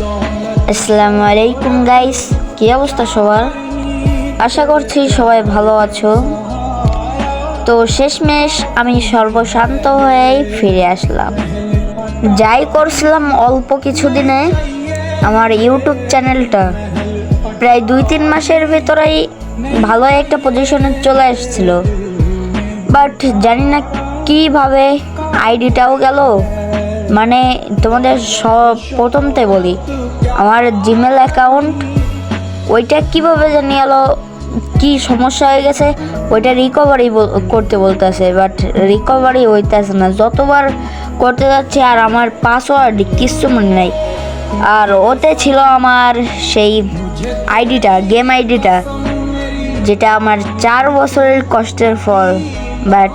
আসসালামু আলাইকুম গাইস, কি অবস্থা সবার? আশা করছি সবাই ভালো আছো। তো শেষমেশ আমি সর্বশান্ত হয়েই ফিরে আসলাম। যাই করছিলাম অল্প কিছুদিনে আমার ইউটিউব চ্যানেলটা প্রায় 2-3 মাসের ভেতরেই ভালো একটা পজিশনে চলে আসছিল, বাট জানি না কিভাবে আইডিটাও গেল। মানে তোমাদের সব প্রথমতে বলি, আমার জিমেল অ্যাকাউন্ট ওইটা কিভাবে জানি এলো, কি সমস্যা হয়ে গেছে ওইটা রিকভারি করতে বলতেছে, বাট রিকভারি হইতেছে না। যতবার করতে যাচ্ছে আর আমার পাসওয়ার্ড কিচ্ছু মনে নাই। আর ওতে ছিল আমার সেই আইডিটা, গেম আইডিটা, যেটা আমার 4 বছরের কষ্টের ফল, বাট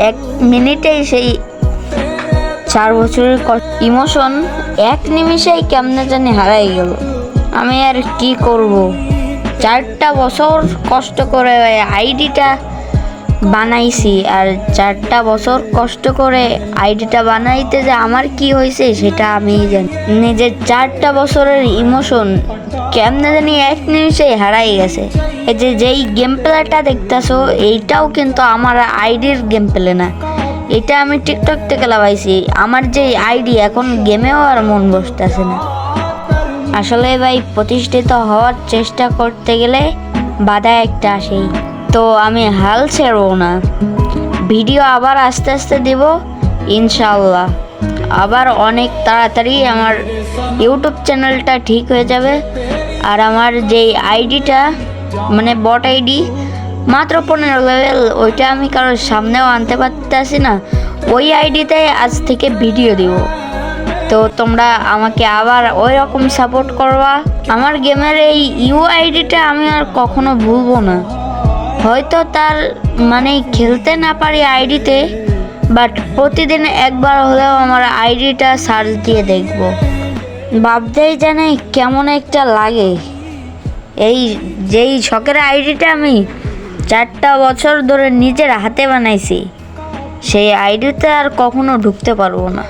1 মিনিটেই সেই 4 বছরের ইমোশন 1 নিমিষেই কেমনে জানি হারাই গেল। আমি আর কি করব, 4টা বছর কষ্ট করে আইডিটা বানাইছি, আর 4টা বছর কষ্ট করে আইডিটা বানাইতে যে আমার কি হয়েছে সেটা আমি জানি। নিজের 4টা বছরের ইমোশন কেমনে জানি 1 নিমিষেই হারাই গেছে। এই যে যেই গেম প্লেটা দেখতেছো এইটাও কিন্তু আমার আইডির গেম প্লে না, এটা আমি টিকটক থেকে লাগাইছি। আমার যে আইডি এখন গেমেও আর মন বসতেছে না। আসলে ভাই, প্রতিষ্ঠিত হওয়ার চেষ্টা করতে গেলে বাধা একটা আসেই। তো আমি হাল ছেড়বো না, ভিডিও আবার আস্তে আস্তে দেব ইনশাআল্লাহ। আবার অনেক তাড়াতাড়ি আমার ইউটিউব চ্যানেলটা ঠিক হয়ে যাবে। আর আমার যেই আইডিটা, মানে বট আইডি, মাত্র 15 লেভেল, ওইটা আমি কারোর সামনেও আনতে পারতেছি না। ওই আইডিতে আজ থেকে ভিডিও দিব। তো তোমরা আমাকে আবার ওই রকম সাপোর্ট করবা। আমার গেমের এই আইডিটা আমি আর কখনো ভুলবো না। হয়তো তার মানে খেলতে না পারি আইডিতে, বাট প্রতিদিন একবার হলেও আমার আইডিটা সার্চ দিয়ে দেখব। ভাবতেই জানে কেমন একটা লাগে। এই যেই শখের আইডিটা আমি 4টা বছর ধরে নিজের হাতে বানাইছি, সেই আইডিতে আর কখনো ঢুকতে পারবো না।